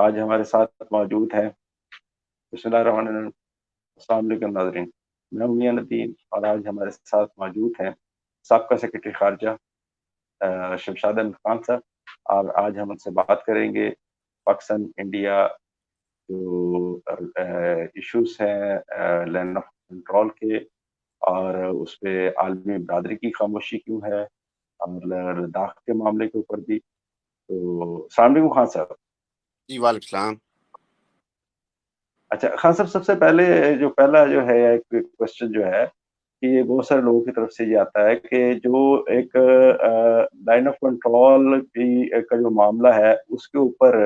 آج ہمارے ساتھ موجود ہیں. بسم اللہ الرحمن الرحیم. السلام علیکم ناظرین. میں میاں ندیم اور آج ہمارے ساتھ موجود ہیں سابقہ سیکرٹری خارجہ شمشاد احمد خان صاحب، اور آج ہم ان سے بات کریں گے پاکستان انڈیا جو ایشوز ہیں لینڈ آف کنٹرول کے، اور اس پہ عالمی برادری کی خاموشی کیوں ہے، اور لداخ کے معاملے کے اوپر بھی. تو السلام علیکم خان صاحب. جی وعلیکم السلام. اچھا خان صاحب، سب سے پہلے پہلا جو ہے ایک کوشچن جو ہے کہ یہ بہت سارے لوگوں کی طرف سے یہ آتا ہے کہ جو ایک لائن آف کنٹرول کا جو معاملہ ہے اس کے اوپر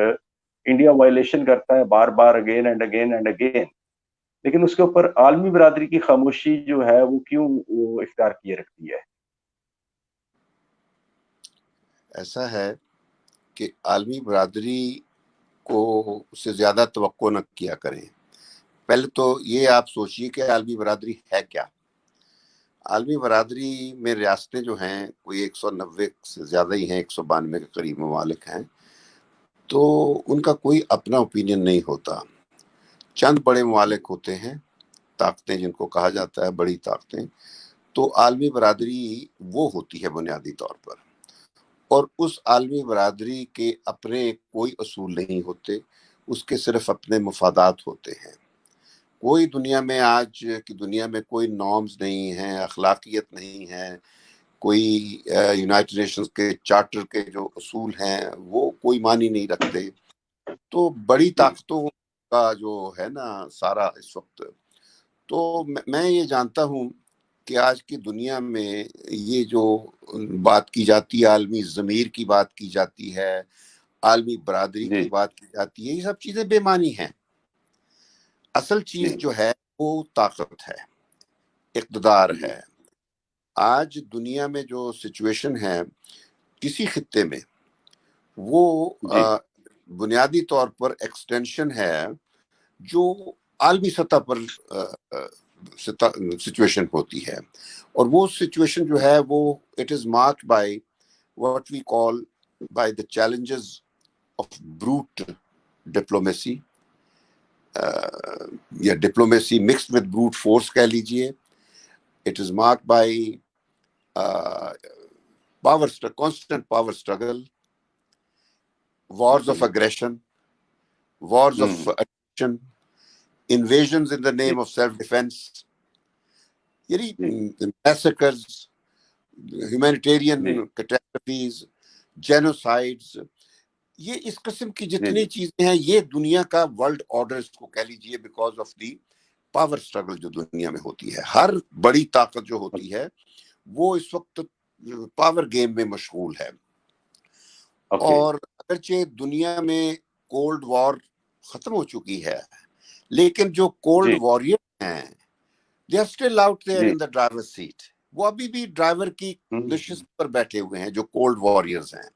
انڈیا وائلیشن کرتا ہے بار بار، again and again and again, لیکن اس کے اوپر عالمی برادری کی خاموشی جو ہے وہ کیوں وہ اختیار کیے رکھتی ہے؟ ایسا ہے کہ عالمی برادری کو اس سے زیادہ توقع نہ کیا کریں. پہلے تو یہ آپ سوچئے کہ عالمی برادری ہے کیا. عالمی برادری میں ریاستیں جو ہیں کوئی 190 سے زیادہ ہی ہیں، 192 کے قریب ممالک ہیں. تو ان کا کوئی اپنا اوپینین نہیں ہوتا. چند بڑے ممالک ہوتے ہیں، طاقتیں جن کو کہا جاتا ہے بڑی طاقتیں. تو عالمی برادری وہ ہوتی ہے بنیادی طور پر، اور اس عالمی برادری کے اپنے کوئی اصول نہیں ہوتے، اس کے صرف اپنے مفادات ہوتے ہیں. کوئی دنیا میں آج کی دنیا میں کوئی نارمز نہیں ہیں، اخلاقیت نہیں ہے، کوئی یونائٹڈ نیشنز کے چارٹر کے جو اصول ہیں وہ کوئی معنی نہیں رکھتے. تو بڑی طاقتوں کا جو ہے نا سارا اس وقت، تو میں یہ جانتا ہوں کہ آج کی دنیا میں یہ جو بات کی جاتی ہے، عالمی ضمیر کی بات کی جاتی ہے، عالمی برادری کی بات کی جاتی ہے، یہ سب چیزیں بے معنی ہیں. اصل چیز جو ہے وہ طاقت ہے، اقتدار ہے. آج دنیا میں جو سچویشن ہے کسی خطے میں، وہ بنیادی طور پر ایکسٹینشن ہے جو عالمی سطح پر سچویشن ہوتی ہے. اور وہ سچویشن جو ہے وہ it is marked by what we call by the challenges of brute diplomacy, یا diplomacy mixed with brute force کہہ لیجئے. It is marked by constant power struggle, wars of aggression, wars of attrition, invasions in the name of self-defense, massacres, humanitarian catastrophes, genocides. یہ اس قسم کی جتنی چیزیں ہیں یہ دنیا کا ورلڈ آرڈر اس کو کہہ لیجئے، because of the power struggle جو دنیا میں ہوتی ہے. ہر بڑی طاقت جو ہوتی ہے وہ اس وقت پاور گیم میں مشغول ہے. اور اگرچہ دنیا میں کولڈ وار ختم ہو چکی ہے، لیکن جو کولڈ واریر ہیں they are still out there in the driver's seat. وہ ابھی بھی ڈرائیور کی نشست پر بیٹھے ہوئے ہیں جو کولڈ واریئرز ہیں.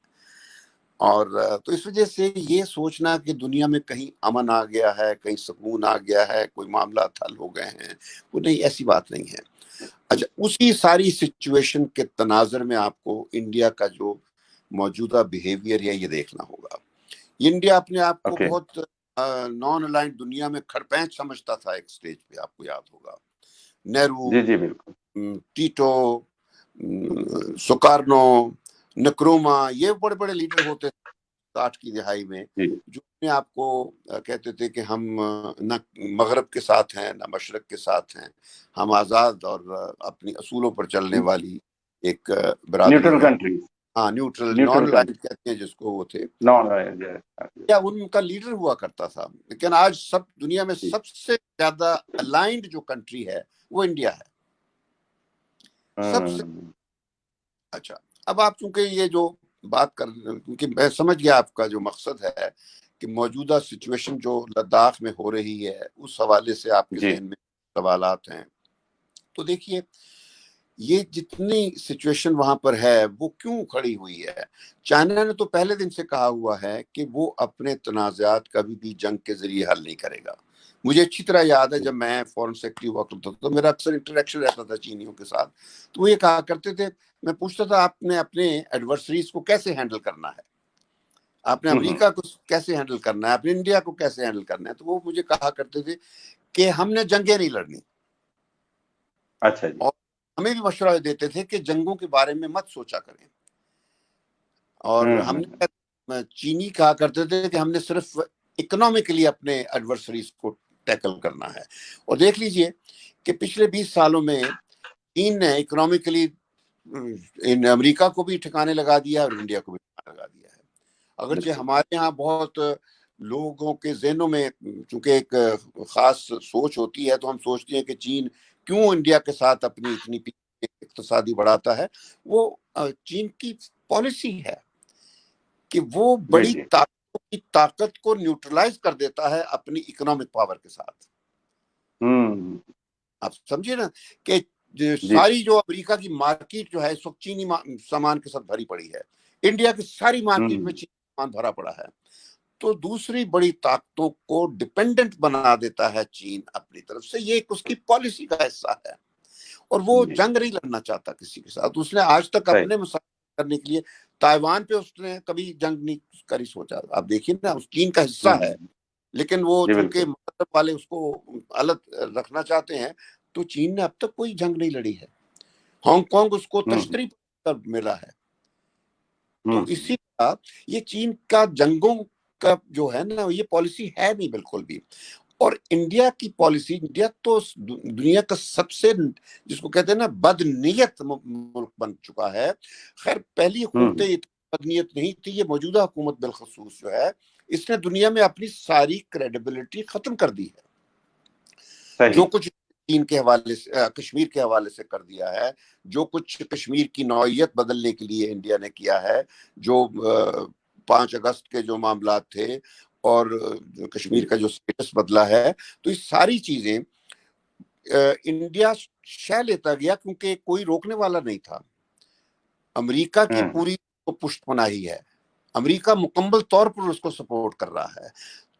اور تو اس وجہ سے یہ سوچنا کہ دنیا میں کہیں امن آ گیا ہے، کہیں سکون آ گیا ہے، کوئی معاملات حل ہو گئے ہیں، وہ نہیں، ایسی بات نہیں ہے. اچھا، اسی ساری سچویشن کے تناظر میں آپ کو انڈیا کا جو موجودہ بیہیویئر ہے یہ دیکھنا ہوگا. انڈیا اپنے آپ کو بہت نان الائنڈ دنیا میں کھڑپینچ سمجھتا تھا ایک سٹیج پہ، آپ کو یاد ہوگا. نہرو، ٹیٹو، سکارنو، نکروما، یہ بڑے بڑے لیڈر ہوتے تھے 60 کی دہائی میں، جو اپنے آپ کو کہتے تھے کہ ہم نہ مغرب کے ساتھ ہیں نہ مشرق کے ساتھ ہیں، ہم آزاد اور اپنی اصولوں پر چلنے والی ایک برادری ہے. ہاں، نیوٹرل، نان الائنڈ کہتے ہیں جس کو وہ تھے، یا ان کا لیڈر ہوا کرتا تھا. لیکن آج سب دنیا میں سب سے زیادہ الائنڈ جو کنٹری ہے وہ انڈیا ہے، سب سے. اچھا، اب آپ چونکہ یہ جو بات کر، کیونکہ میں سمجھ گیا آپ کا جو مقصد ہے کہ موجودہ سچویشن جو لداخ میں ہو رہی ہے اس حوالے سے آپ کے ذہن میں سوالات ہیں. تو دیکھیے، یہ جتنی سچویشن وہاں پر ہے وہ کیوں کھڑی ہوئی ہے. چائنا نے تو پہلے دن سے کہا ہوا ہے کہ وہ اپنے تنازعات کبھی بھی جنگ کے ذریعے حل نہیں کرے گا. مجھے اچھی طرح یاد ہے جب میں فورن سیکرٹری ہوا کرتا تھا تو میرا اکثر انٹریکشن رہتا تھا چینیوں کے ساتھ، تو وہ یہ کہا کرتے تھے، میں پوچھتا تھا آپ نے اپنے ایڈورسریز کو کیسے ہینڈل کرنا ہے. آپ نے امریکہ کو کیسے ہینڈل کرنا ہے، آپ نے انڈیا کو کیسے ہینڈل کرنا ہے. تو وہ مجھے کہا کرتے تھے کہ ہم نے جنگیں نہیں لڑنی، اچھا جی. اور ہمیں بھی مشورہ دیتے تھے کہ جنگوں کے بارے میں مت سوچا کریں. اور ہم نے چینی کہا کرتے تھے کہ ہم نے صرف اکنامکلی اپنے ایڈورسریز کو ٹیکل کرنا ہے. اور دیکھ لیجئے کہ پچھلے 20 سالوں میں چین نے اکنامکلی امریکہ کو بھی ٹھکانے لگا دیا اور انڈیا کو بھی ٹھکانے لگا دیا ہے. اگرچہ ہمارے ہاں بہت لوگوں کے ذہنوں میں چونکہ ایک خاص سوچ ہوتی ہے، تو ہم سوچتے ہیں کہ چین کیوں انڈیا کے ساتھ اپنی اتنی اقتصادی بڑھاتا ہے. وہ چین کی پالیسی ہے کہ وہ بڑی طاقتوں کی طاقت کو نیوٹرلائز کر دیتا ہے اپنی اکنامک پاور کے ساتھ. آپ سمجھے نا کہ ساری جو امریکہ کی مارکیٹ جو ہے اس وقت چینی سامان کے ساتھ بھری پڑی ہے. انڈیا کی ساری مارکیٹ میں چینی سامان بھرا پڑا ہے. تو دوسری بڑی طاقتوں کو ڈیپینڈنٹ بنا دیتا ہے چین اپنی طرف سے. یہ ایک اس کی پالیسی کا حصہ ہے، اور وہ جنگ نہیں لڑنا چاہتا کسی کے ساتھ. اس نے آج تک اپنے مسائل کرنے کے لیے تائیوان پہ اس نے کبھی جنگ نہیں کری سوچا. آپ دیکھیے نا، اس چین کا حصہ ہے، لیکن وہ چونکہ مطلب والے اس کو الگ رکھنا چاہتے ہیں، تو چین نے اب تک کوئی جنگ نہیں لڑی ہے. ہانگ کانگ اس کو تشتری پر ملا ہے. تو اسی طرح یہ چین کا جنگوں کا جو ہے نا، یہ پالیسی ہے نہیں بالکل بھی. اور انڈیا کی پالیسی، انڈیا تو دنیا کا سب سے جس کو کہتے ہیں نا بد نیت ملک بن چکا ہے. خیر پہلی حکومتیں بد نیت نہیں تھی، یہ موجودہ حکومت بالخصوص جو ہے، اس نے دنیا میں اپنی ساری کریڈیبلٹی ختم کر دی ہے. جو کچھ چین کے حوالے سے، کشمیر کے حوالے سے کر دیا ہے، جو کچھ کشمیر کی نوعیت بدلنے کے لیے انڈیا نے کیا ہے، جو 5 اگست کے جو معاملات تھے اور کشمیر کا جو سٹیٹس بدلا ہے، تو یہ ساری چیزیں انڈیا شہ لیتا گیا کیونکہ کوئی روکنے والا نہیں تھا. امریکہ کی پوری پشت پناہی ہے، امریکہ مکمل طور پر اس کو سپورٹ کر رہا ہے.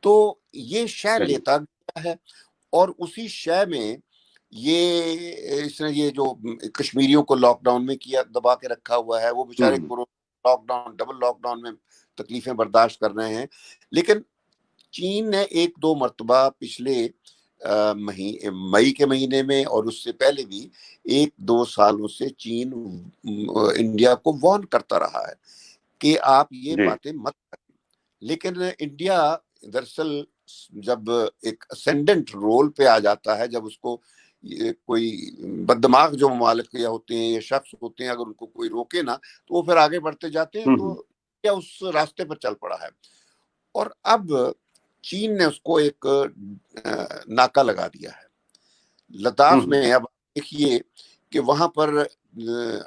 تو یہ شہ لیتا گیا ہے، اور اسی شے میں اس نے یہ جو کشمیریوں کو لاک ڈاؤن میں کیا، دبا کے رکھا ہوا ہے، وہ بیچارے lockdown, double lockdown میں تکلیفیں برداشت کر رہے ہیں. لیکن چین نے 1-2 مرتبہ پچھلے مئی کے مہینے میں اور اس سے پہلے بھی 1-2 سالوں سے چین انڈیا کو وارن کرتا رہا ہے کہ آپ یہ باتیں مت کریں. لیکن انڈیا دراصل جب ایک اسینڈنٹ رول پہ آ جاتا ہے، جب اس کو کوئی بددماغ جو ممالک یا ہوتے ہیں یا شخص ہوتے ہیں، اگر ان کو کوئی روکے نا تو وہ پھر آگے بڑھتے جاتے ہیں. تو کیا اس راستے پر چل پڑا ہے، اور اب چین نے اس کو ایک ناکہ لگا دیا ہے لداخ میں. اب دیکھیے کہ وہاں پر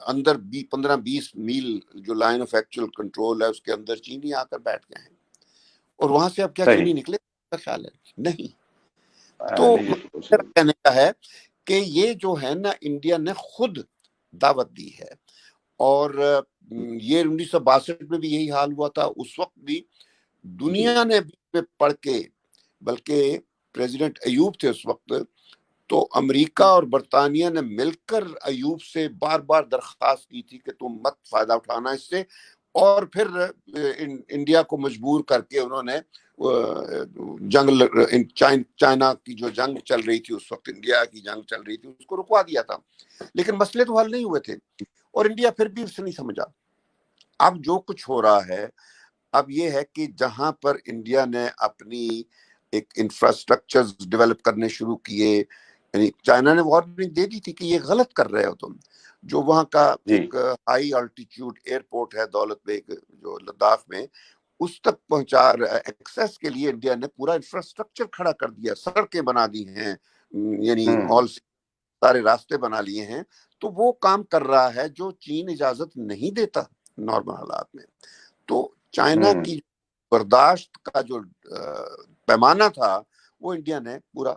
اندر 15-20 میل جو لائن آف ایکچوئل کنٹرول ہے، اس کے اندر چینی آ کر بیٹھ گئے ہیں، اور وہاں سے اب کیا چینی نکلے کا خیال ہے؟ نہیں. تو کہنے کا ہے کہ یہ جو ہے نا، انڈیا نے خود دعوت دی ہے. اور یہ 1962 میں بھی یہی حال ہوا تھا. اس وقت بھی دنیا نے پڑھ کے، بلکہ پریزیڈنٹ ایوب تھے اس وقت، تو امریکہ اور برطانیہ نے مل کر ایوب سے بار بار درخواست کی تھی کہ تم مت فائدہ اٹھانا اس سے. اور پھر انڈیا کو مجبور کر کے انہوں نے چائنا کی جو جنگ چل رہی تھی اس وقت، انڈیا کی جنگ چل رہی تھی، اس کو رکوا دیا تھا. لیکن مسئلے تو حل نہیں ہوئے تھے، اور انڈیا پھر بھی اسے نہیں سمجھا. اب جو کچھ ہو رہا ہے اب یہ ہے کہ جہاں پر انڈیا نے اپنی ایک انفراسٹرکچر ڈیولپ کرنے شروع کیے، یعنی چائنا نے وارننگ دے دی تھی کہ یہ غلط کر رہے ہو تم. جو وہاں کا ایک ہائی الٹیٹیوڈ ایئرپورٹ ہے دولت بیگ جو لداخ میں، اس تک پہنچا ایکسیس کے لیے انڈیا نے پورا انفراسٹرکچر کھڑا کر دیا، سڑکیں بنا دی ہیں، یعنی سارے راستے بنا لیے ہیں. تو وہ کام کر رہا ہے جو چین اجازت نہیں دیتا نارمل حالات میں. تو چائنا کی برداشت کا جو پیمانہ تھا وہ انڈیا نے پورا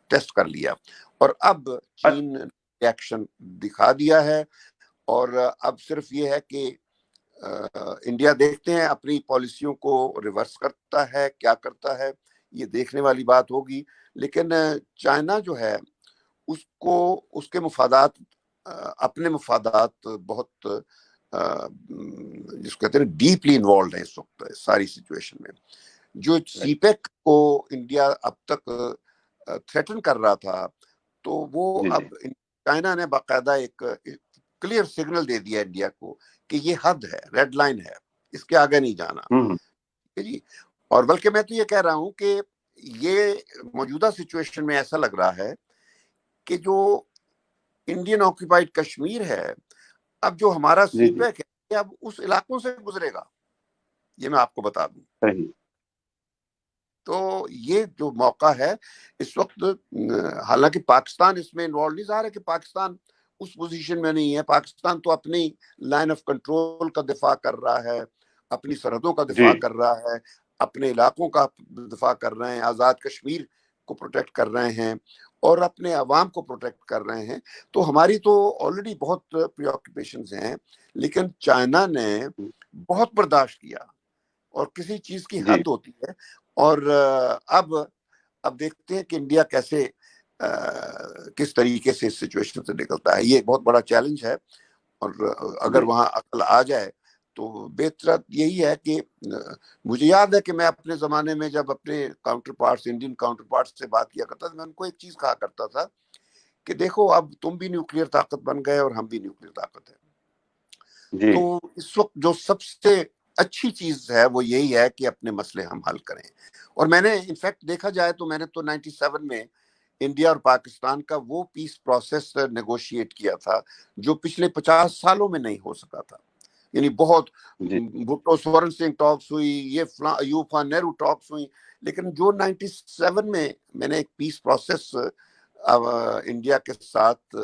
ٹیسٹ کر لیا، اور اب چین ایکشن دکھا دیا ہے. اور اب صرف یہ ہے کہ انڈیا دیکھتے ہیں اپنی پالیسیوں کو ریورس کرتا ہے کیا کرتا ہے، یہ دیکھنے والی بات ہوگی. لیکن چائنا جو ہے اس کو اس کے مفادات، اپنے مفادات بہت جس کو کہتے ہیں ڈیپلی انوالوڈ ہیں اس وقت ساری سچویشن میں. جو سی پیک کو انڈیا اب تک تھریٹن کر رہا تھا تو وہ جی اب چائنا نے باقاعدہ ایک کلیئر سگنل دے دیا انڈیا کو کہ یہ حد ہے، ریڈ لائن ہے، اس کے آگے نہیں جانا. جی. اور بلکہ میں تو یہ کہہ رہا ہوں کہ یہ موجودہ سچویشن میں ایسا لگ رہا ہے کہ جو انڈین آکوپائڈ کشمیر ہے، اب جو ہمارا سی پیک ہے یہ اب اس علاقوں سے گزرے گا، یہ میں آپ کو بتا دوں. صحیح. تو یہ جو موقع ہے اس وقت، حالانکہ پاکستان اس میں انوالو نہیں، ظاہر ہے کہ پاکستان اس پوزیشن میں نہیں ہے. پاکستان تو اپنی لائن آف کنٹرول کا دفاع کر رہا ہے، اپنی سرحدوں کا دفاع کر رہا ہے، اپنے علاقوں کا دفاع کر رہے ہیں، آزاد کشمیر کو پروٹیکٹ کر رہے ہیں اور اپنے عوام کو پروٹیکٹ کر رہے ہیں. تو ہماری تو آلریڈی بہت پری آکوپیشنز ہیں، لیکن چائنا نے بہت برداشت کیا اور کسی چیز کی حد ہوتی ہے. اور اب دیکھتے ہیں کہ انڈیا کیسے کس طریقے سے اس سچویشن سے نکلتا ہے. یہ ایک بہت بڑا چیلنج ہے، اور اگر وہاں عقل آ جائے تو بہتر یہی ہے کہ مجھے یاد ہے کہ میں اپنے زمانے میں جب اپنے counter parts, Indian counter parts سے بات کیا کرتا تھا، میں ان کو ایک چیز کہا کرتا تھا کہ دیکھو اب تم بھی نیوکلیر طاقت بن گئے اور ہم بھی نیوکلیر طاقت ہے. تو اس وقت جو سب سے اچھی چیز ہے وہ یہی ہے کہ اپنے مسئلے ہم حل کریں. اور میں نے انفیکٹ دیکھا جائے تو میں نے تو 97 میں انڈیا اور پاکستان کا وہ پیس پروسیس نیگوشیٹ کیا تھا جو پچھلے 50 سالوں میں نہیں ہو سکا تھا. یعنی بہت بھٹو سورن سنگھ ٹاکس ہوئی، یہ ایوب خان نہرو ٹاکس ہوئی، لیکن جو 97 میں نے ایک پیس پروسیس انڈیا کے ساتھ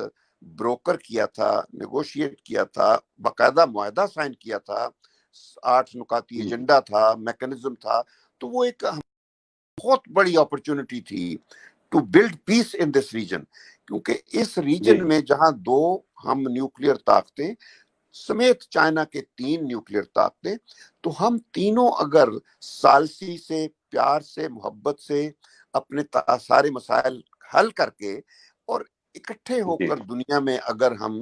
بروکر کیا تھا، نیگوشیٹ کیا تھا، باقاعدہ معاہدہ سائن کیا تھا، 8 نکاتی ایجنڈا تھا، میکنزم تھا، تو وہ ایک بہت بڑی اپرچونٹی تھی to build peace in this region. کیونکہ اس ریجن میں جہاں 2 ہم نیوکلیر طاقتیں سمیت چائنا کے 3 نیوکلیر طاقتیں، تو ہم تینوں اگر ثالثی سے، پیار سے، محبت سے اپنے سارے مسائل حل کر کے اور اکٹھے ہو کر دنیا میں اگر ہم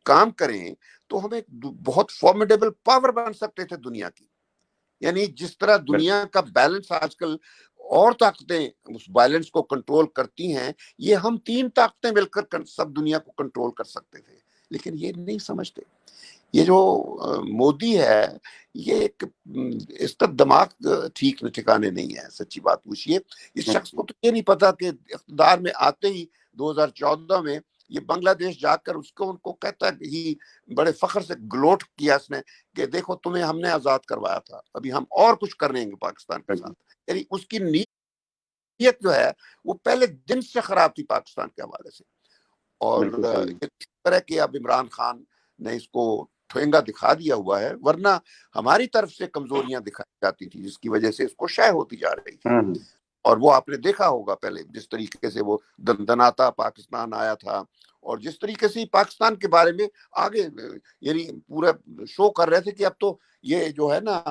کام کریں تو ہم ایک بہت فارمیڈیبل پاور بن سکتے تھے دنیا کی. یعنی جس طرح دنیا کا بیلنس آج کل اور طاقتیں اس بیلنس کو کنٹرول کرتی ہیں، یہ ہم 3 طاقتیں مل کر سب دنیا کو کنٹرول کر سکتے تھے، لیکن یہ نہیں سمجھتے. یہ جو مودی ہے یہ اس کا دماغ ٹھیک ٹھکانے نہیں ہے. سچی بات پوچھیے، اس شخص کو تو یہ نہیں پتا کہ اقتدار میں آتے ہی 2014 میں یہ بنگلہ دیش جا کر ان کو کہتا ہے، ہی بڑے فخر سے گلوٹ کیا اس نے کہ دیکھو تمہیں ہم نے آزاد کروایا تھا، ابھی ہم اور کچھ کر رہے ہیں پاکستان کے ساتھ. یعنی اس کی نیت جو ہے وہ پہلے دن سے خراب تھی پاکستان کے حوالے سے. اور اس طرح کہ اب عمران خان نے اس کو ٹھوئنگا دکھا دیا ہوا ہے، ورنہ ہماری طرف سے کمزوریاں دکھائی جاتی تھی جس کی وجہ سے اس کو شے ہوتی جا رہی تھی. اور وہ آپ نے دیکھا ہوگا پہلے جس طریقے سے وہ دندناتا پاکستان آیا تھا، اور جس طریقے سے پاکستان کے بارے میں آگے یعنی پورا شو کر رہے تھے کہ اب تو یہ جو ہے نا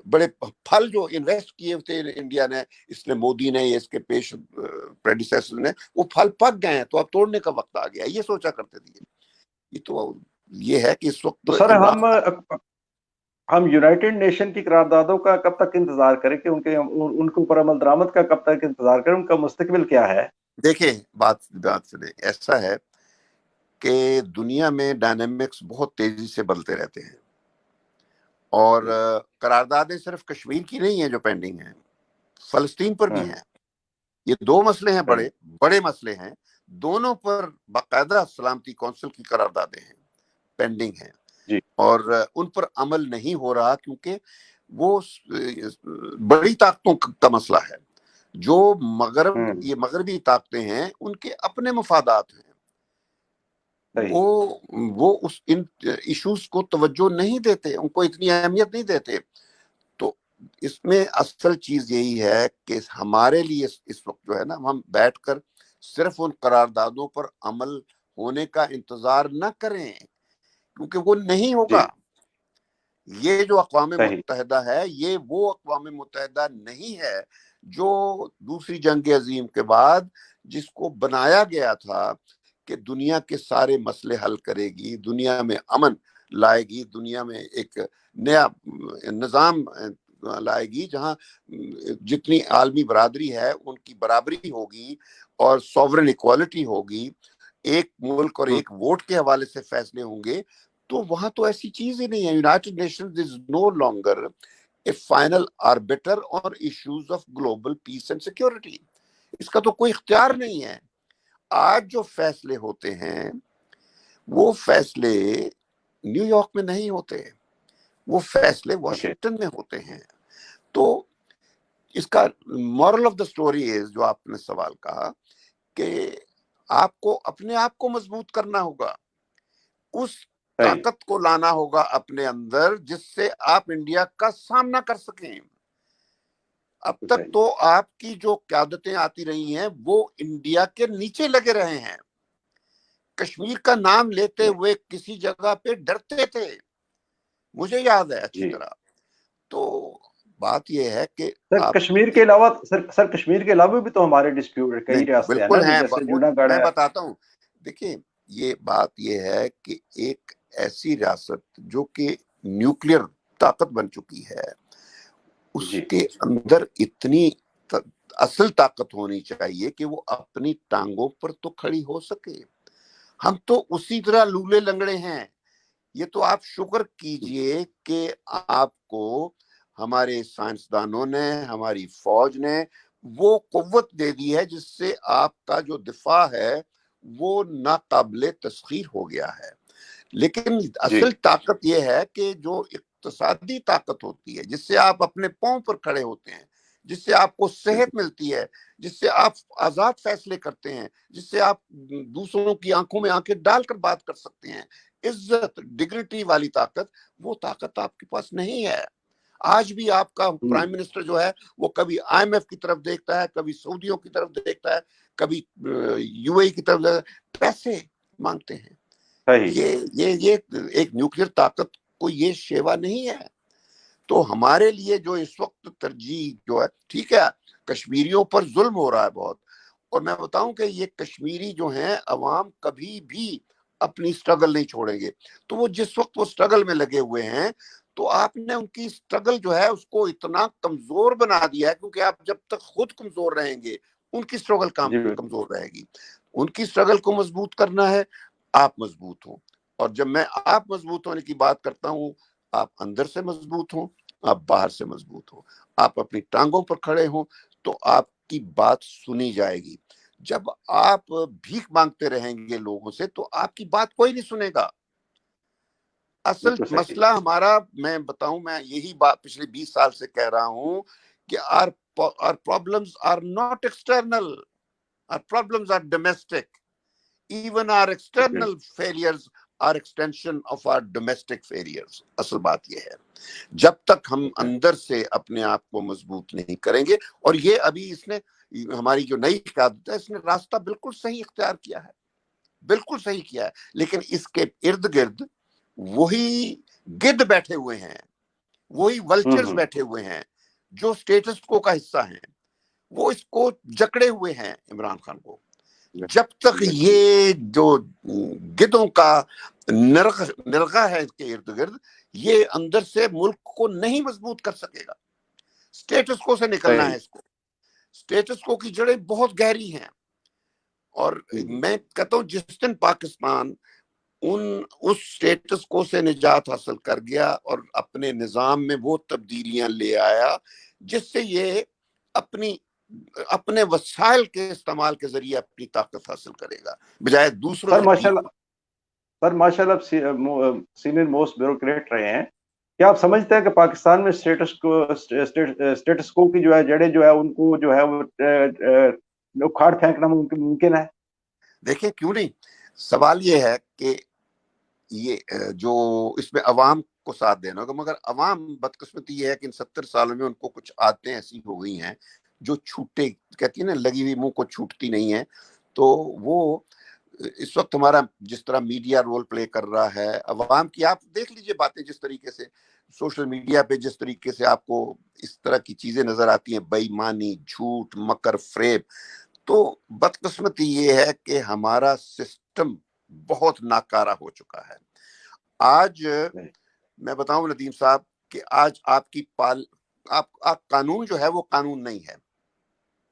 بڑے پھل جو انویسٹ کیے تھے انڈیا نے، اس نے مودی نے، اس کے پیش پریڈیسیسر نے، وہ پھل پک گئے ہیں تو اب توڑنے کا وقت آ گیا. یہ سوچا کرتے تھے. یہ تو یہ ہے کہ اس وقت سر ہم یونائٹڈ نیشن کی قراردادوں کا کب تک انتظار کریں کہ ان کے اوپر عمل درآمد کا کب تک انتظار کریں؟ ان کا مستقبل کیا ہے؟ دیکھیں بات سنیں، ایسا ہے کہ دنیا میں ڈائنامکس بہت تیزی سے بدلتے رہتے ہیں، اور قراردادیں صرف کشمیر کی نہیں ہیں جو پینڈنگ ہیں، فلسطین پر بھی ہیں. یہ 2 مسئلے ہیں، بڑے مسئلے ہیں. دونوں پر باقاعدہ سلامتی کونسل کی قراردادیں ہیں، پینڈنگ ہیں، اور ان پر عمل نہیں ہو رہا کیونکہ وہ بڑی طاقتوں کا مسئلہ ہے. جو یہ مغربی طاقتیں ہیں ان کے اپنے مفادات ہیں، وہ ان ایشوز کو توجہ نہیں دیتے، ان کو اتنی اہمیت نہیں دیتے. تو اس میں اصل چیز یہی ہے کہ ہمارے لیے اس وقت جو ہے نا، ہم بیٹھ کر صرف ان قراردادوں پر عمل ہونے کا انتظار نہ کریں کیونکہ وہ نہیں ہوگا. یہ جو اقوام متحدہ ہے یہ وہ اقوام متحدہ نہیں ہے جو دوسری جنگ عظیم کے بعد جس کو بنایا گیا تھا کہ دنیا کے سارے مسئلے حل کرے گی، دنیا میں امن لائے گی، دنیا میں ایک نیا نظام لائے گی جہاں جتنی عالمی برادری ہے ان کی برابری ہوگی اور سوورن ایکوالٹی ہوگی، ایک ملک اور ایک ووٹ کے حوالے سے فیصلے ہوں گے، تو وہاں تو ایسی چیز ہی نہیں ہے. United Nations is no longer a final arbiter اور issues of global peace and security. اس کا تو کوئی اختیار نہیں ہے. آج جو فیصلے ہوتے ہیں وہ فیصلے نیو یارک میں نہیں ہوتے، وہ فیصلے واشنگٹن میں ہوتے ہیں. تو اس کا moral of the story is, جو آپ نے سوال کہا، کہ آپ کو اپنے آپ کو مضبوط کرنا ہوگا، اس طاقت کو لانا ہوگا اپنے اندر جس سے آپ انڈیا کا سامنا کر سکیں. اب تک تو آپ کی جو قیادتیں آتی رہی ہیں وہ انڈیا کے نیچے لگے رہے ہیں، کشمیر کا نام لیتے ہوئے کسی جگہ پہ ڈرتے تھے، مجھے یاد ہے اچھی طرح. تو بات یہ ہے کہ سر کشمیر کے علاوہ سر کشمیر کے علاوہ بھی تو ہمارے ڈسپیوٹ کئی ریاستیں ہیں بالکل نا، ہیں. جیسے جونا گڑھ میں ہے. بتاتا ہوں، دیکھیں یہ بات یہ ہے کہ ایک ایسی ریاست جو کہ نیوکلیر طاقت بن چکی ہے، اس کے اندر اتنی اصل طاقت ہونی چاہیے کہ وہ اپنی ٹانگوں پر تو کھڑی ہو سکے. ہم تو اسی طرح لولے لنگڑے ہیں. یہ تو آپ شکر کیجئے کہ آپ کو ہمارے سائنسدانوں نے، ہماری فوج نے وہ قوت دے دی ہے جس سے آپ کا جو دفاع ہے وہ ناقابل تسخیر ہو گیا ہے. لیکن اصل طاقت یہ ہے کہ جو اقتصادی طاقت ہوتی ہے، جس سے آپ اپنے پاؤں پر کھڑے ہوتے ہیں، جس سے آپ کو صحت ملتی ہے، جس سے آپ آزاد فیصلے کرتے ہیں، جس سے آپ دوسروں کی آنکھوں میں آنکھیں ڈال کر بات کر سکتے ہیں، عزت ڈگنیٹی والی طاقت، وہ طاقت آپ کے پاس نہیں ہے. آج بھی آپ کا پرائم منسٹر جو ہے وہ کبھی آئی ایم ایف کی طرف دیکھتا ہے، کبھی سعودیوں کی طرف دیکھتا ہے، کبھی یو اے کی طرف دیکھتا ہے، پیسے مانگتے ہیں. یہ ایک نیوکلیر طاقت کو یہ شیوا نہیں ہے. تو ہمارے لیے جو اس وقت ترجیح جو ہے، ٹھیک ہے کشمیریوں پر ظلم ہو رہا ہے بہت، اور میں بتاؤں کہ یہ کشمیری جو ہیں عوام کبھی بھی اپنی سٹرگل نہیں چھوڑیں گے. تو وہ جس وقت وہ سٹرگل میں لگے ہوئے ہیں تو آپ نے ان کی سٹرگل جو ہے اس کو اتنا کمزور بنا دیا ہے، کیونکہ آپ جب تک خود کمزور رہیں گے ان کی سٹرگل کمزور رہے گی. ان کی سٹرگل کو مضبوط کرنا ہے، آپ مضبوط ہوں. اور جب میں آپ مضبوط ہونے کی بات کرتا ہوں، آپ اندر سے مضبوط ہوں، آپ باہر سے مضبوط ہوں، آپ اپنی ٹانگوں پر کھڑے ہوں تو آپ کی بات سنی جائے گی. جب آپ بھیک مانگتے رہیں گے لوگوں سے تو آپ کی بات کوئی نہیں سنے گا. اصل مسئلہ ہمارا، میں بتاؤں، میں یہی بات پچھلے 20 سال سے کہہ رہا ہوں کہ our problems are not external, our problems are domestic. Even our external failures are extension of our domestic failures. اصل بات یہ ہے جب تک ہم اندر سے اپنے آپ کو مضبوط نہیں کریں گے. اور یہ ابھی اس نے، ہماری جو نئی قیادت ہے، اس نے راستہ بالکل صحیح اختیار کیا ہے، بالکل صحیح کیا ہے. لیکن اس کے ارد گرد وہی گدھ بیٹھے ہوئے ہیں، وہی ولچرز بیٹھے ہوئے ہیں جو سٹیٹس کو کا حصہ ہیں. وہ اس کو جکڑے ہوئے ہیں عمران خان کو. جب تک یہ جو گدھوں کا نرغہ ہے اس کے ارد گرد، یہ اندر سے ملک کو نہیں مضبوط کر سکے گا. سٹیٹس کو سے نکلنا ہے اس کو. سٹیٹس کو کی جڑیں بہت گہری ہیں. اور میں کہتا ہوں جس دن پاکستان اس سٹیٹس کو سے نجات حاصل کر گیا اور اپنے نظام میں وہ تبدیلیاں لے آیا جس سے یہ اپنے وسائل کے استعمال کے ذریعے اپنی طاقت حاصل کرے گا بجائے دوسروں کی. سر ماشاء اللہ سینئر موسٹ بیوروکریٹ رہے ہیں. کیا آپ سمجھتے ہیں کہ پاکستان میں اسٹیٹس کو کی جو ہے جڑیں جو ہے ان کو جو ہے وہ اکھاڑ پھینکنا ممکن ہے؟ دیکھیں کیوں نہیں. سوال یہ ہے کہ یہ جو اس میں عوام کو ساتھ دینا ہوگا، مگر عوام بدقسمتی یہ ہے کہ ان 70 سالوں میں ان کو کچھ عادتیں ایسی ہو گئی ہیں جو چھوٹے، کہتی ہیں نا لگی ہوئی منہ کو چھوٹتی نہیں ہے. تو وہ اس وقت ہمارا جس طرح میڈیا رول پلے کر رہا ہے عوام کی، آپ دیکھ لیجئے باتیں جس طریقے سے سوشل میڈیا پہ جس طریقے سے آپ کو اس طرح کی چیزیں نظر آتی ہیں، بے ایمانی، جھوٹ، مکر، فریب. تو بدقسمتی یہ ہے کہ ہمارا سسٹم بہت ناکارہ ہو چکا ہے. آج میں بتاؤں ندیم صاحب کہ آج آپ کی آپ قانون جو ہے وہ قانون نہیں ہے.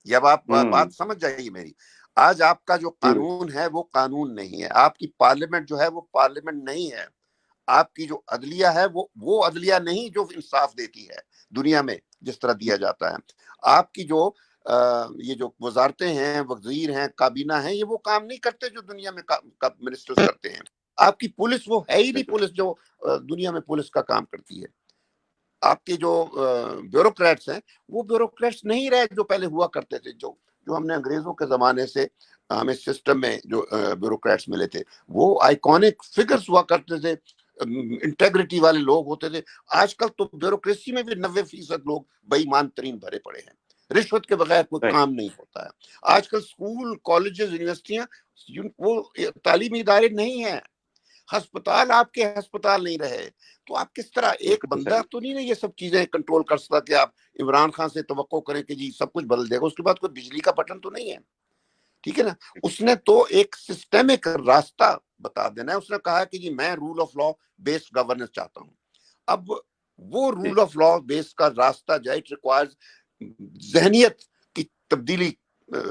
یہ اب آپ بات سمجھ جائیے میری. آج آپ کا جو قانون ہے وہ قانون نہیں ہے. آپ کی پارلیمنٹ جو ہے وہ پارلیمنٹ نہیں ہے. آپ کی جو عدلیہ ہے وہ عدلیہ نہیں جو انصاف دیتی ہے دنیا میں جس طرح دیا جاتا ہے. آپ کی جو یہ جو وزارتیں ہیں، وزیر ہیں، کابینہ ہیں، یہ وہ کام نہیں کرتے جو دنیا میں منسٹرز کرتے ہیں. آپ کی پولیس وہ ہے ہی نہیں پولیس جو دنیا میں پولیس کا کام کرتی ہے. آپ کے جو بیوروکریٹس ہیں وہ بیوروکریٹس نہیں رہے جو پہلے ہوا کرتے تھے، جو ہم نے انگریزوں کے زمانے سے ہمیں سسٹم میں جو بیوروکریٹس ملے تھے وہ آئیکونک فگرز ہوا کرتے تھے، انٹیگریٹی والے لوگ ہوتے تھے. آج کل تو بیوروکریسی میں بھی 90% لوگ بے ایمان ترین بھرے پڑے ہیں. رشوت کے بغیر کوئی کام نہیں ہوتا ہے. آج کل اسکول، کالجز، یونیورسٹیاں وہ تعلیمی ادارے نہیں ہیں. ہسپتال آپ کے ہسپتال نہیں رہے. تو آپ کس طرح ایک بندہ تو نہیں یہ سب چیزیں کنٹرول کر سکتا کہ آپ عمران خان سے توقع کریں کہ جی سب کچھ بدل دے گا. اس کے بعد کوئی بجلی کا بٹن تو نہیں ہے. ٹھیک ہے نا. اس نے تو ایک سسٹمک راستہ بتا دینا ہے. اس نے کہا کہ جی میں rule of law based governance چاہتا ہوں. اب وہ رول آف لا بیس کا راستہ جو اٹ ریکوائرز ذہنیت کی تبدیلی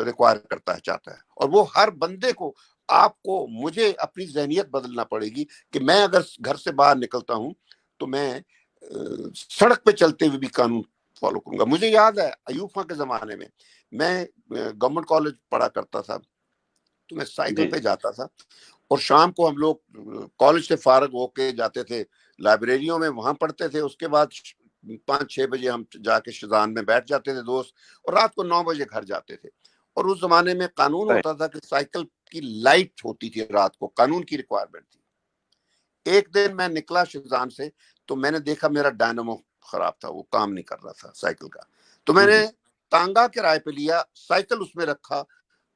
ریکوائر کرتا ہے، چاہتا ہے. اور وہ ہر بندے کو، آپ کو، مجھے اپنی ذہنیت بدلنا پڑے گی کہ میں اگر گھر سے باہر نکلتا ہوں تو میں سڑک پہ چلتے ہوئے بھی قانون فالو کروں گا. مجھے یاد ہے ایوب خان کے زمانے میں گورنمنٹ کالج پڑھا کرتا تھا تو میں سائیکل پہ جاتا تھا اور شام کو ہم لوگ کالج سے فارغ ہو کے جاتے تھے لائبریریوں میں، وہاں پڑھتے تھے. اس کے بعد 5-6 بجے ہم جا کے شیزان میں بیٹھ جاتے تھے دوست، اور رات کو 9 بجے گھر جاتے تھے. اور اس زمانے میں قانون ہوتا تھا کہ سائیکل کی لائٹ ہوتی تھی رات کو، قانون کی ریکوائرمنٹ تھی. ایک دن میں نکلا شیزان سے تو میں نے دیکھا میرا ڈائنامو خراب تھا، وہ کام نہیں کر رہا تھا سائیکل کا. تو میں نے تانگا کرائے پہ لیا، سائیکل اس میں رکھا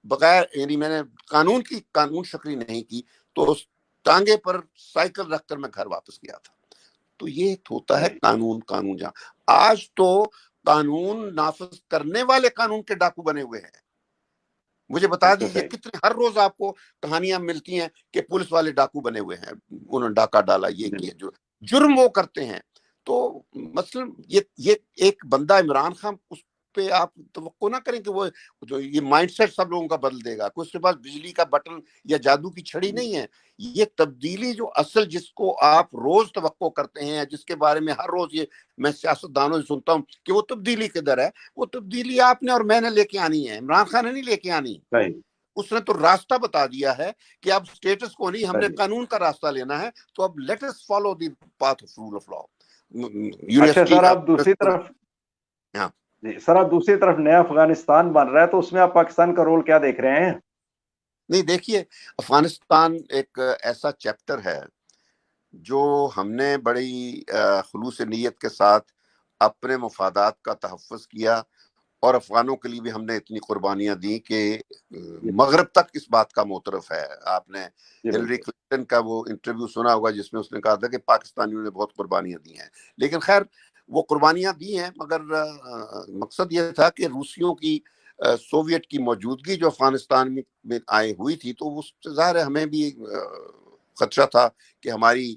بغیر، یعنی میں نے قانون شکنی نہیں کی، تو اس ٹانگے پر سائیکل رکھ کر میں گھر واپس گیا تھا. تو یہ ہوتا ہے قانون جہاں. آج تو قانون نافذ کرنے والے قانون کے ڈاکو بنے ہوئے ہیں. مجھے بتا دیجئے کتنے ہر روز آپ کو کہانیاں ملتی ہیں کہ پولیس والے ڈاکو بنے ہوئے ہیں، انہوں نے ڈاکہ ڈالا، یہ کیا، جو جرم وہ کرتے ہیں. تو مثلا یہ ایک بندہ عمران خان، اس پہ آپ توقع نہ کریں کہ وہ یہ مائنڈ سیٹ سب لوگوں کا بدل دے گا. کوئی اس کے پاس بجلی کا بٹن یا جادو کی چھڑی نہیں ہے. یہ تبدیلی جو اصل جس کو آپ روز توقع کرتے ہیں، جس کے بارے میں ہر روز یہ میں سیاست دانوں سے سنتا ہوں کہ وہ تبدیلی کدھر ہے، وہ تبدیلی آپ نے اور میں نے لے کے آنی ہے. عمران خان نے نہیں لے کے آنی. اس نے تو راستہ بتا دیا ہے کہ اب سٹیٹس کو نہیں، ہم نے قانون کا راستہ لینا ہے. تو اب let us follow the path of rule of law. اچھا سر، آپ دوسری طرف سر آپ دوسری طرف نیا افغانستان بن رہا ہے، تو اس میں آپ پاکستان کا رول کیا دیکھ رہے ہیں؟ نہیں دیکھیے، افغانستان ایک ایسا چیپٹر ہے جو ہم نے بڑی خلوص نیت کے ساتھ اپنے مفادات کا تحفظ کیا، اور افغانوں کے لیے بھی ہم نے اتنی قربانیاں دی کہ مغرب تک اس بات کا معترف ہے. آپ نے ہلری کلنٹن کا وہ انٹرویو سنا ہوگا جس میں اس نے کہا تھا کہ پاکستانیوں نے بہت قربانیاں دی ہیں. لیکن خیر وہ قربانیاں دی ہیں، مگر مقصد یہ تھا کہ روسیوں کی سوویٹ کی موجودگی جو افغانستان میں آئی ہوئی تھی، تو اس سے ظاہر ہے ہمیں بھی خدشہ تھا کہ ہماری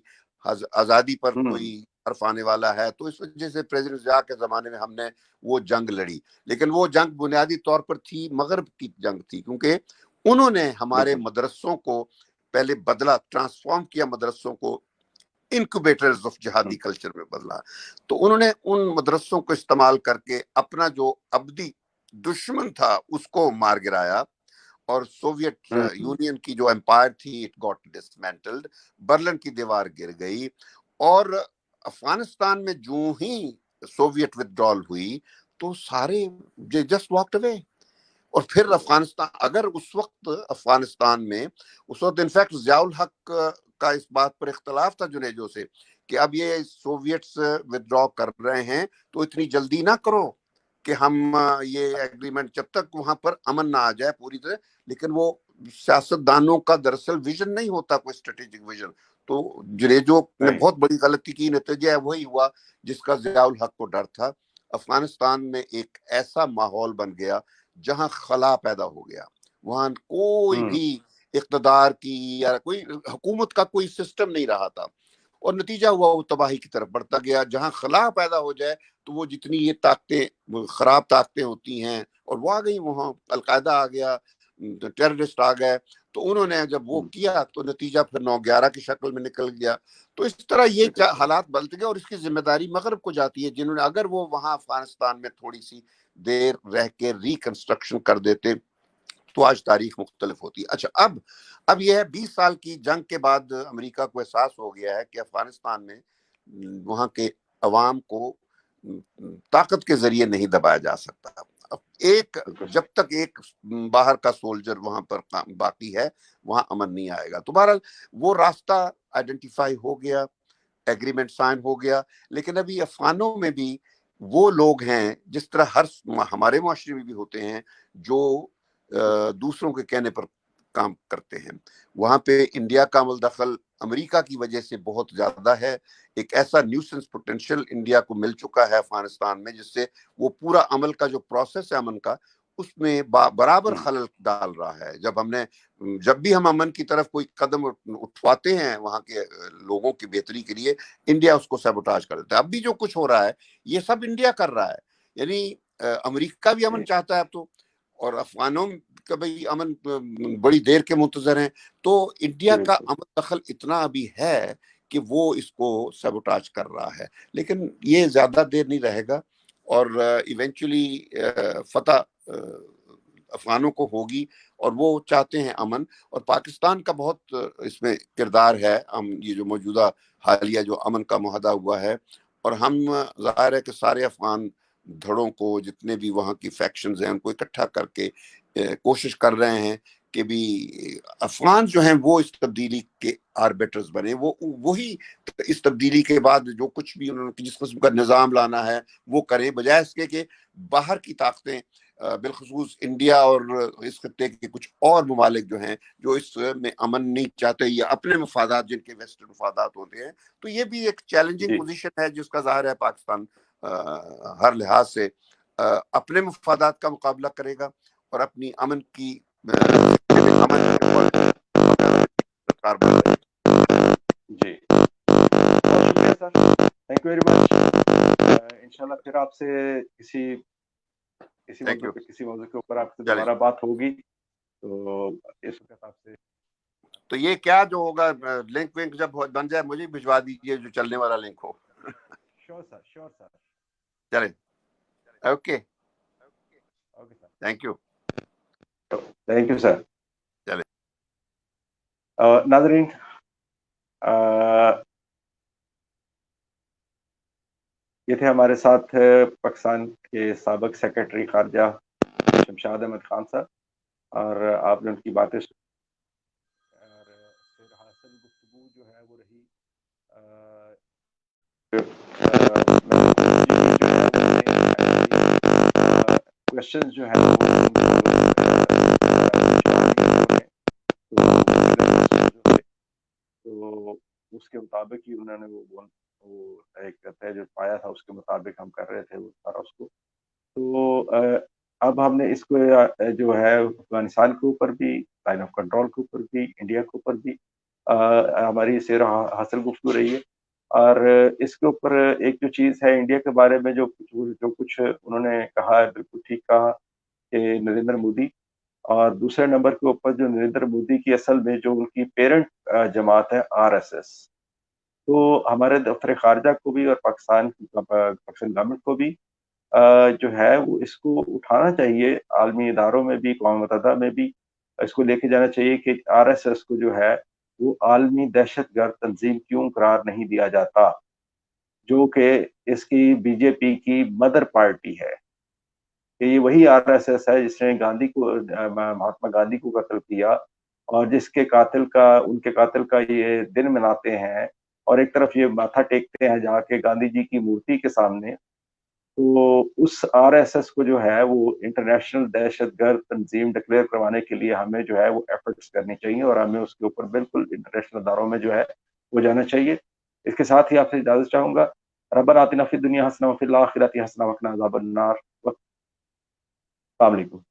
آزادی پر کوئی حرف آنے والا ہے. تو اس وجہ سے پریزیڈنٹ ضیاء کے زمانے میں ہم نے وہ جنگ لڑی. لیکن وہ جنگ بنیادی طور پر تھی مغرب کی جنگ تھی، کیونکہ انہوں نے ہمارے مدرسوں کو پہلے بدلا، ٹرانسفارم کیا، مدرسوں کو انکوبیٹرز آف جہادی کلچر میں بدلا. تو انہوں نے ان مدرسوں کو استعمال کر کے اپنا جو ابدی دشمن تھا اس کو مار گرایا، اور سوویت یونین کی جو امپائر تھی اٹ گاٹ ڈسمینٹلڈ. برلن کی دیوار گر گئی، اور افغانستان میں جو ہی سوویت ودرال ہوئی تو سارے جسٹ واکڈ اوے. اور پھر افغانستان، اگر اس وقت افغانستان میں، اس وقت انفیکٹ ضیاء الحق کا اس بات پر اختلاف تھا جنیجو سے کہ اب یہ سوویٹس ودرا کر رہے ہیں تو اتنی جلدی نہ کرو کہ ہم یہ ایگریمنٹ، جب تک وہاں پر امن نہ آ جائے پوری طرح. لیکن وہ سیاست دانوں کا دراصل ویژن نہیں ہوتا، کوئی اسٹریٹجک ویژن. تو جنیجو نے بہت بڑی غلطی کی، نتیجہ وہی ہوا جس کا ضیاء الحق کو ڈر تھا. افغانستان میں ایک ایسا ماحول بن گیا جہاں خلا پیدا ہو گیا. وہاں کوئی بھی اقتدار کی یا کوئی حکومت کا کوئی سسٹم نہیں رہا تھا، اور نتیجہ ہوا وہ تباہی کی طرف بڑھتا گیا. جہاں خلا پیدا ہو جائے تو وہ جتنی یہ طاقتیں خراب طاقتیں ہوتی ہیں، اور وہ آ گئی، وہاں القاعدہ آ گیا، ٹیررسٹ آ گئے، تو انہوں نے جب وہ کیا تو نتیجہ پھر 9/11 کی شکل میں نکل گیا. تو اس طرح یہ حالات بدلتے گئے، اور اس کی ذمہ داری مغرب کو جاتی ہے، جنہوں نے اگر وہ وہاں افغانستان میں تھوڑی سی دیر رہ کے ریکنسٹرکشن کر دیتے تو آج تاریخ مختلف ہوتی. اچھا، اب یہ ہے 20 سال کی جنگ کے بعد امریکہ کو احساس ہو گیا ہے کہ افغانستان میں وہاں کے عوام کو طاقت کے ذریعے نہیں دبایا جا سکتا. جب تک ایک باہر کا سولجر وہاں پر باقی ہے وہاں امن نہیں آئے گا. تو بہرحال وہ راستہ آئیڈینٹیفائی ہو گیا، ایگریمنٹ سائن ہو گیا، لیکن ابھی افغانوں میں بھی وہ لوگ ہیں، جس طرح ہمارے معاشرے میں بھی ہوتے ہیں، جو دوسروں کے کہنے پر کام کرتے ہیں. وہاں پہ انڈیا کا عمل دخل امریکہ کی وجہ سے بہت زیادہ ہے. ایک ایسا نیوسنس پوٹینشیل انڈیا کو مل چکا ہے افغانستان میں، جس سے وہ پورا عمل کا جو پروسیس ہے امن کا، اس میں برابر خلل ڈال رہا ہے. جب بھی ہم امن کی طرف کوئی قدم اٹھواتے ہیں وہاں کے لوگوں کی بہتری کے لیے، انڈیا اس کو سیبوٹاج کر دیتا ہے. اب بھی جو کچھ ہو رہا ہے یہ سب انڈیا کر رہا ہے. یعنی امریکہ بھی امن چاہتا ہے اب تو، اور افغانوں کا بھی امن بڑی دیر کے منتظر ہیں. تو انڈیا کا امن دخل اتنا ابھی ہے کہ وہ اس کو سیبوٹاج کر رہا ہے، لیکن یہ زیادہ دیر نہیں رہے گا، اور ایونچولی فتح افغانوں کو ہوگی، اور وہ چاہتے ہیں امن. اور پاکستان کا بہت اس میں کردار ہے. یہ جو موجودہ حالیہ جو امن کا معاہدہ ہوا ہے، اور ہم ظاہر ہے کہ سارے افغان دھڑوں کو، جتنے بھی وہاں کی فیکشنز ہیں، ان کو اکٹھا کر کے کوشش کر رہے ہیں کہ بھی افغان جو ہیں وہ اس تبدیلی کے آربیٹرز بنے. وہی اس تبدیلی کے بعد جو کچھ بھی انہوں نے جس قسم کا نظام لانا ہے وہ کریں، بجائے اس کے کہ باہر کی طاقتیں، بالخصوص انڈیا اور اس خطے کے کچھ اور ممالک جو ہیں، جو اس میں امن نہیں چاہتے یا اپنے مفادات، جن کے ویسٹرن مفادات ہوتے ہیں. تو یہ بھی ایک چیلنجنگ پوزیشن ہے، جس کا ظاہر ہے پاکستان ہر لحاظ سے اپنے مفادات کا مقابلہ کرے گا، اور اپنی امن کی جی، بہت شکریہ سر، تھینک یو ویری مچ. انشاءاللہ پھر آپ سے کسی موضوع کے اوپر آپ سے دوبارہ بات ہوگی. تو اس وقت آپ سے تو یہ کیا جو ہوگا، لنک وینک جب بن جائے مجھے بھجوا دیجیے، جو چلنے والا لنک ہو. شیور سر. چلیں، okay, sir, thank you sir. چلیں. ناظرین، یہ تھے ہمارے ساتھ پاکستان کے سابق سیکرٹری خارجہ شمشاد احمد خان صاحب، اور آپ نے ان کی باتیں سنی، اور حاصل گفتگو جو ہے وہ رہی کوشچن جو ہے تو اس کے مطابق ہی انہوں نے وہ ایک جو پایا تھا اس کے مطابق ہم کر رہے تھے وہ سارا اس کو. تو اب ہم نے اس کو جو ہے افغانستان کے اوپر بھی، لائن آف کنٹرول کے اوپر بھی، انڈیا کے اوپر بھی ہماری سیر حاصل گفتگو رہی ہے. اور اس کے اوپر ایک جو چیز ہے انڈیا کے بارے میں جو کچھ انہوں نے کہا ہے، بالکل ٹھیک کہا کہ نریندر مودی، اور دوسرے نمبر کے اوپر جو نریندر مودی کی اصل میں جو ان کی پیرنٹ جماعت ہے RSS، تو ہمارے دفتر خارجہ کو بھی اور پاکستان گورنمنٹ کو بھی جو ہے وہ اس کو اٹھانا چاہیے. عالمی اداروں میں بھی، اقوام متحدہ میں بھی اس کو لے کے جانا چاہیے کہ RSS کو جو ہے وہ عالمی دہشت گرد تنظیم کیوں قرار نہیں دیا جاتا، جو کہ اس کی BJP کی مدر پارٹی ہے. کہ یہ وہی RSS ہے جس نے مہاتما گاندھی کو قتل کیا، اور جس کے ان کے قاتل کا یہ دن مناتے ہیں، اور ایک طرف یہ ماتھا ٹیکتے ہیں جا کے گاندھی جی کی مورتی کے سامنے. تو اس RSS کو جو ہے وہ انٹرنیشنل دہشت گرد تنظیم ڈکلیئر کروانے کے لیے ہمیں جو ہے وہ ایفرٹس کرنی چاہیے، اور ہمیں اس کے اوپر بالکل انٹرنیشنل اداروں میں جو ہے وہ جانا چاہیے. اس کے ساتھ ہی آپ سے اجازت چاہوں گا. ربنا آتنا فی الدنیا حسنہ وفی الآخرۃ حسنہ وقنا عذاب النار. السلام علیکم.